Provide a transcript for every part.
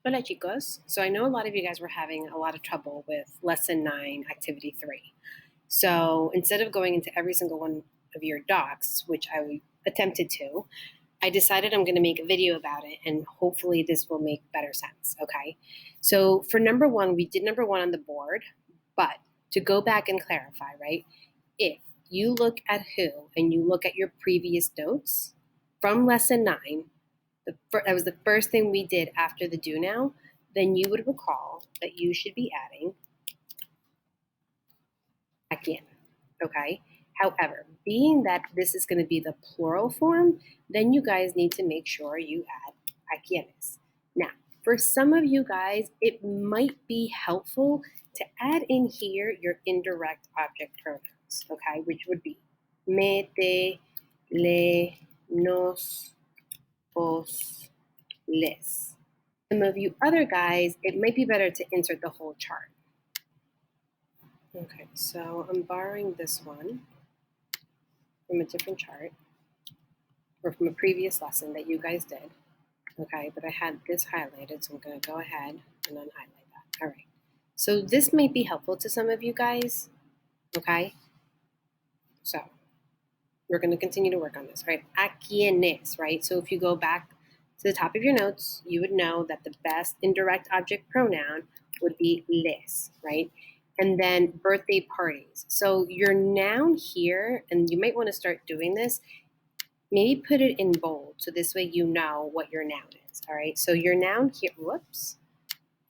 Hola chicos. So I know a lot of you guys were having a lot of trouble with lesson 9, activity 3. So instead of going into every single one of your docs, which I attempted to, I decided I'm going to make a video about it and hopefully this will make better sense, okay? So for number 1, we did number 1 on the board, but to go back and clarify, right? If you look at who and you look at your previous notes from lesson 9, that was the first thing we did after the do now, then you would recall that you should be adding a quién, okay? However, being that this is going to be the plural form, then you guys need to make sure you add a quiénes. Now, for some of you guys, it might be helpful to add in here your indirect object pronouns, okay, which would be me, te, le, nos, os, les. Some of you other guys, it might be better to insert the whole chart. Okay, so I'm borrowing this one from a different chart or from a previous lesson that you guys did. Okay, but I had this highlighted, so I'm going to go ahead and unhighlight that. All right, so this might be helpful to some of you guys. Okay, so we're going to continue to work on this, right? A quiénes, right? So if you go back to the top of your notes, you would know that the best indirect object pronoun would be les, right? And then birthday parties. So your noun here, and you might want to start doing this, maybe put it in bold so this way you know what your noun is, all right? So your noun here, whoops,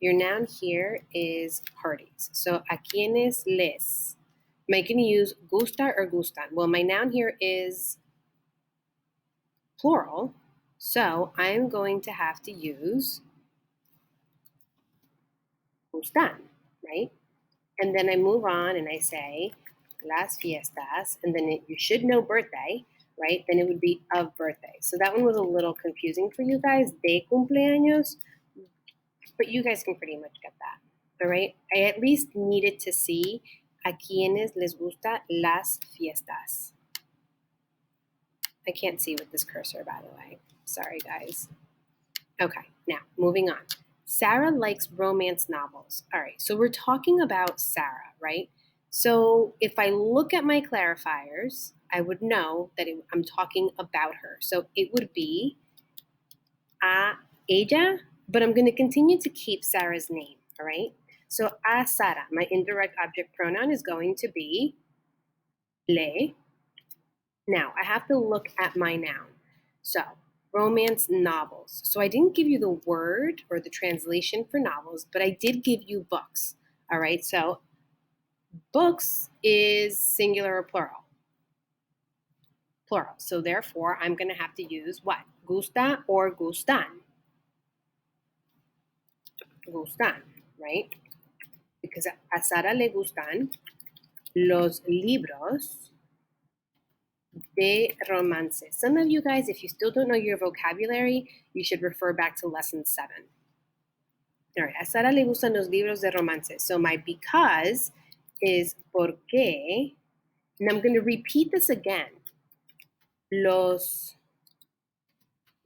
your noun here is parties. So a quienes les. Am I going to use gustar or gustan? Well, my noun here is plural, so I'm going to have to use gustan, right? And then I move on and I say las fiestas, and then you should know birthday, right? Then it would be of birthday. So that one was a little confusing for you guys, de cumpleaños, but you guys can pretty much get that, all right? I at least needed to see a quienes les gusta las fiestas. I can't see with this cursor, by the way. Sorry, guys. Okay, now moving on. Sarah likes romance novels. All right, so we're talking about Sarah, right? So if I look at my clarifiers, I would know that I'm talking about her. So it would be a ella, but I'm going to continue to keep Sarah's name, all right? So a Sara, my indirect object pronoun is going to be le. Now, I have to look at my noun. So, romance novels. So I didn't give you the word or the translation for novels, but I did give you books. All right, so books is singular or plural? Plural. So therefore, I'm going to have to use what? Gusta or gustan? Gustan, right? Because a Sara le gustan los libros de romance. Some of you guys, if you still don't know your vocabulary, you should refer back to lesson 7. All right, a Sara le gustan los libros de romance. So my because is porque, and I'm going to repeat this again. Los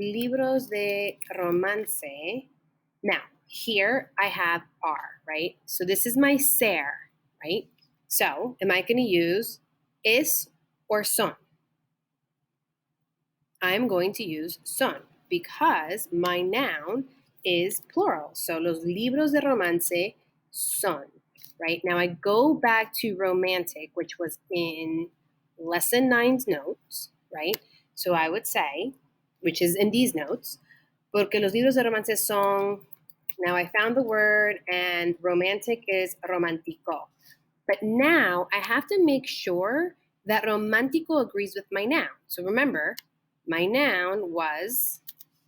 libros de romance. Now, here I have are, right? So this is my ser, right? So am I going to use es or son? I'm going to use son because my noun is plural. So los libros de romance son, right? Now I go back to romantic, which was in lesson 9's notes, right? So I would say, which is in these notes, porque los libros de romance son, now I found the word, and romantic is romántico. But now I have to make sure that romántico agrees with my noun. So remember, my noun was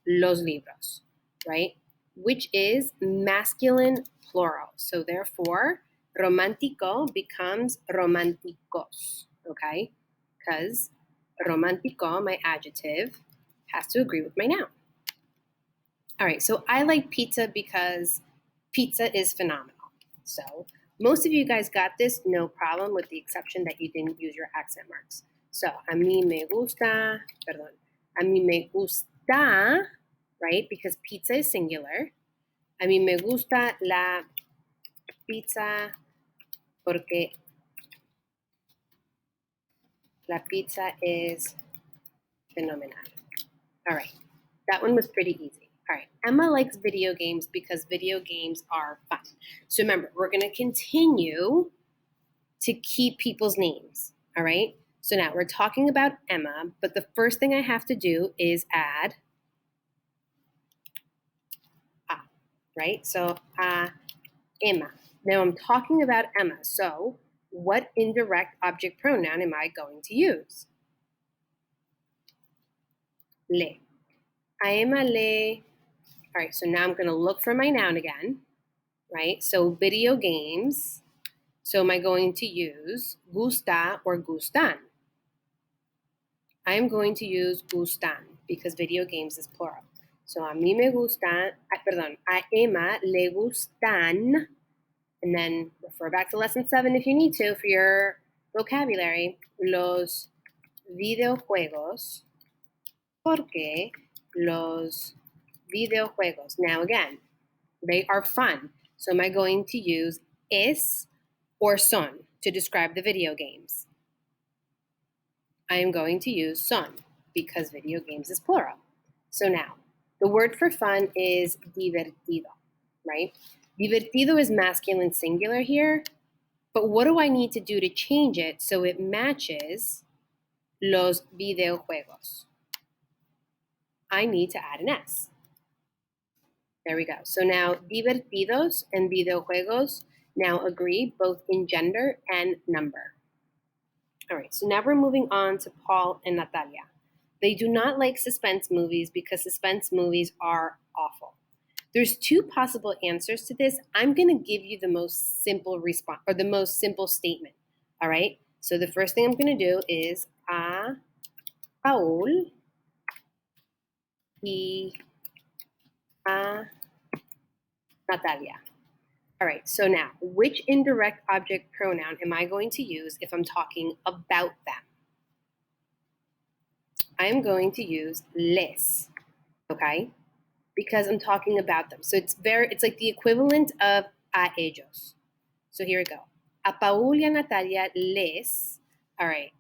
los libros, right? Which is masculine plural. So therefore, romántico becomes románticos, okay? Because romántico, my adjective, has to agree with my noun. All right, so I like pizza because pizza is phenomenal. So most of you guys got this, no problem, with the exception that you didn't use your accent marks. So, a mí me gusta, perdón, a mí me gusta, right? Because pizza is singular. A mí me gusta la pizza porque la pizza is phenomenal. All right, that one was pretty easy. All right, Emma likes video games because video games are fun. So remember, we're going to continue to keep people's names. All right, so now we're talking about Emma, but the first thing I have to do is add a, right? So Emma. Now I'm talking about Emma. So what indirect object pronoun am I going to use? Le. A Emma le. All right, so now I'm going to look for my noun again, right? So video games. So am I going to use gusta or gustan? I am going to use gustan because video games is plural. So a mí me gustan, a Emma le gustan, and then refer back to lesson 7 if you need to for your vocabulary, los videojuegos, porque los videojuegos. Now again, they are fun. So am I going to use es or son to describe the video games? I am going to use son because video games is plural. So now, the word for fun is divertido, right? Divertido is masculine singular here, but what do I need to do to change it so it matches los videojuegos? I need to add an S. There we go. So now divertidos and videojuegos now agree both in gender and number. All right, so now we're moving on to Paul and Natalia. They do not like suspense movies because suspense movies are awful. There's two possible answers to this. I'm going to give you the most simple response or the most simple statement. All right, so the first thing I'm going to do is a Paul y a Natalia. All right, so now, which indirect object pronoun am I going to use if I'm talking about them? I am going to use les, okay? Because I'm talking about them. So it's like the equivalent of a ellos. So here we go. A Paul y a Natalia les, all right.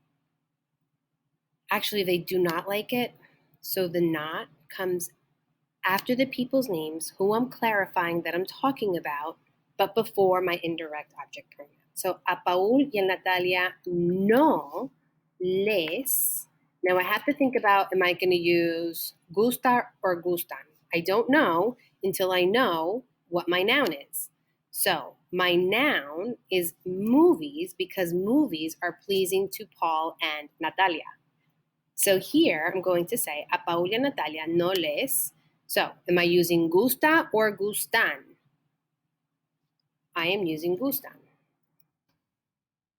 Actually, they do not like it. So the not comes after the people's names who I'm clarifying that I'm talking about, but before my indirect object pronoun. So a Paul y a Natalia no les. Now I have to think about, am I going to use gustar or gustan? I don't know until I know what my noun is. So my noun is movies because movies are pleasing to Paul and Natalia. So here I'm going to say a Paul y a Natalia no les. So am I using gusta or gustan? I am using gustan.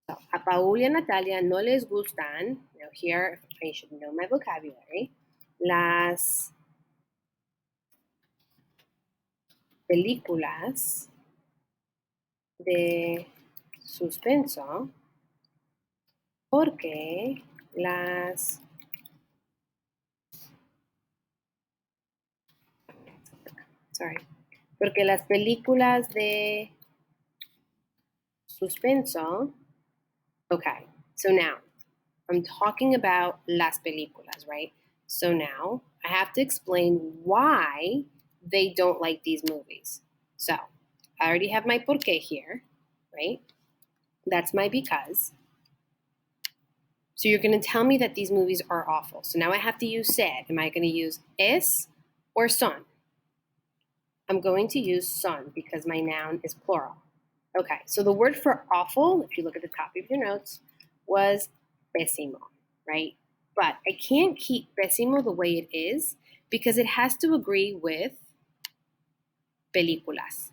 So, a Paul y a Natalia no les gustan, now here I should know my vocabulary, las películas de suspenso porque las porque las películas de suspenso. Okay, so now I'm talking about las películas, right? So now I have to explain why they don't like these movies. So I already have my por qué here, right? That's my because. So you're going to tell me that these movies are awful. So now I have to use ser. Am I going to use es or son? I'm going to use son because my noun is plural. Okay, so the word for awful, if you look at the top of your notes, was pésimo, right? But I can't keep pésimo the way it is because it has to agree with películas.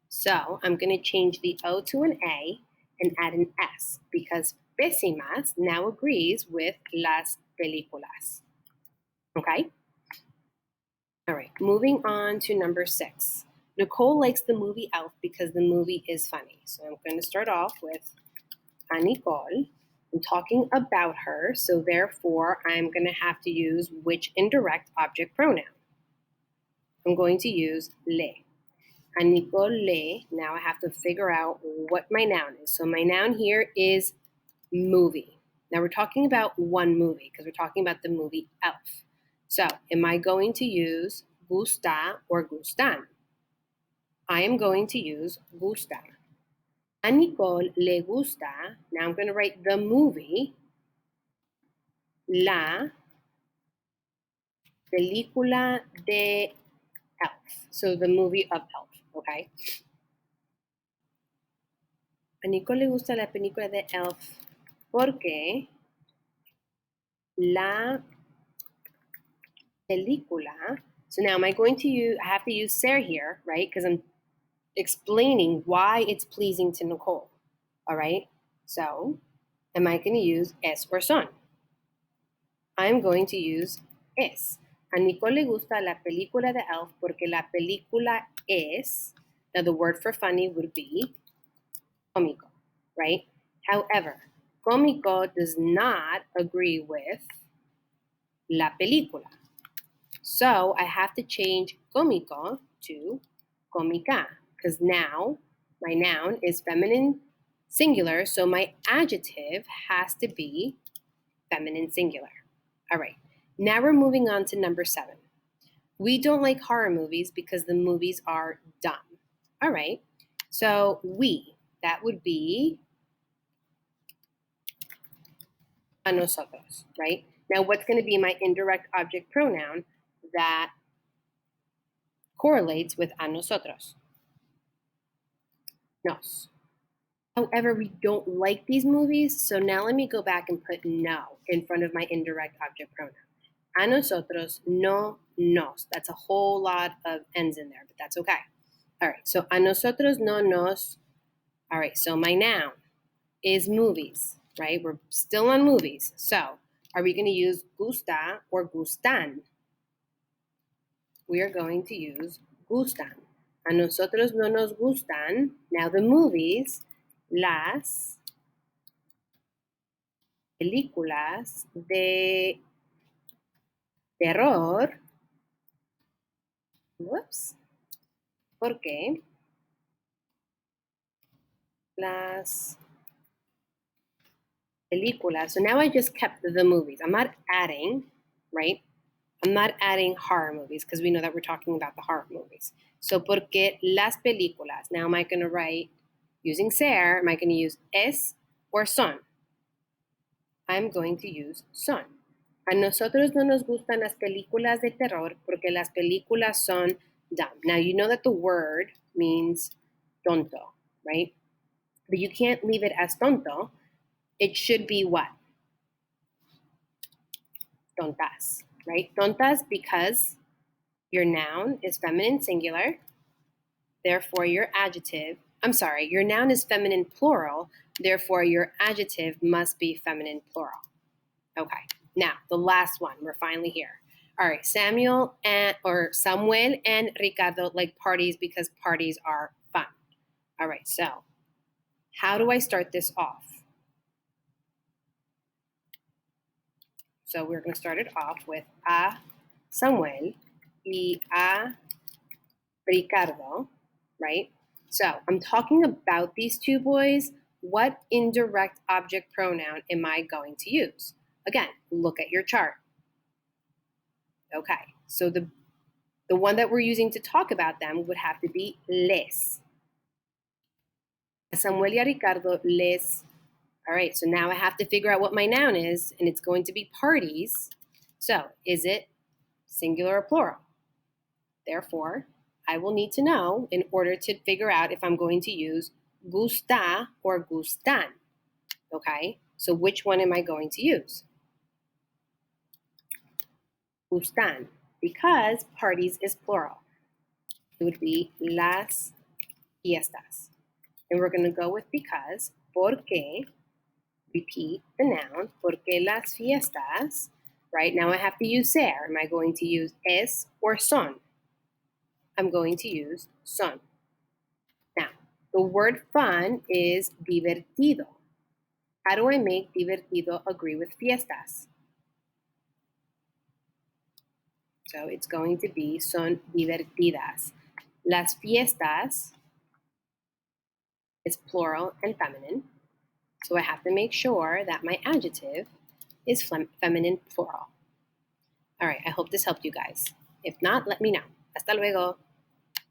So I'm going to change the O to an A and add an S because pésimas now agrees with las películas. Okay? All right, moving on to number 6. Nicole likes the movie Elf because the movie is funny. So I'm going to start off with a Nicole. I'm talking about her, so therefore I'm going to have to use which indirect object pronoun? I'm going to use le. A Nicole, now I have to figure out what my noun is. So my noun here is movie. Now we're talking about one movie because we're talking about the movie Elf. So am I going to use gusta or gustan? I am going to use gusta. A Nicole le gusta. Now I'm going to write the movie. La película de Elf. So the movie of Elf, okay? A Nicole le gusta la película de Elf porque la película. So now am I going to use, I have to use ser here, right? Because I'm explaining why it's pleasing to Nicole, all right? So am I going to use es or son? I'm going to use es. A Nicole le gusta la película de Elf porque la película es, now the word for funny would be cómico, right? However, cómico does not agree with la película. So I have to change cómico to cómica because now my noun is feminine singular, so my adjective has to be feminine singular. All right, now we're moving on to number 7. We don't like horror movies because the movies are dumb. All right, so we, that would be a nosotros, right? Now what's going to be my indirect object pronoun that correlates with a nosotros? Nos. However, we don't like these movies, so now let me go back and put no in front of my indirect object pronoun. A nosotros, no nos. That's a whole lot of N's in there, but that's okay. All right, so a nosotros, no nos. All right, so my noun is movies, right? We're still on movies. So are we going to use gusta or gustan? We are going to use gustan. A nosotros no nos gustan. Now the movies, las películas de terror. Whoops. ¿Por qué? Las películas. So now I just kept the movies. I'm not adding, right? I'm not adding horror movies because we know that we're talking about the horror movies. So porque las películas. Now am I going to write using ser? Am I going to use es or son? I'm going to use son. A nosotros no nos gustan las películas de terror porque las películas son dumb. Now you know that the word means tonto, right? But you can't leave it as tonto. It should be what? Tontas, right? Tontas because your noun is feminine singular. Therefore, your noun is feminine plural. Therefore, your adjective must be feminine plural. Okay, now the last one. We're finally here. All right, Samuel and Ricardo like parties because parties are fun. All right, so how do I start this off? So we're going to start it off with a Samuel y a Ricardo, right? So I'm talking about these two boys. What indirect object pronoun am I going to use? Again, look at your chart. Okay, so the one that we're using to talk about them would have to be les. Samuel y a Ricardo les. All right, so now I have to figure out what my noun is, and it's going to be parties. So is it singular or plural? Therefore, I will need to know in order to figure out if I'm going to use gusta or gustan. Okay, so which one am I going to use? Gustan, because parties is plural. It would be las fiestas. And we're going to go with because, porque, repeat the noun, porque las fiestas, right? Now I have to use ser. Am I going to use es or son? I'm going to use son. Now, the word fun is divertido. How do I make divertido agree with fiestas? So it's going to be son divertidas. Las fiestas is plural and feminine. So I have to make sure that my adjective is feminine plural. All right, I hope this helped you guys. If not, let me know. Hasta luego.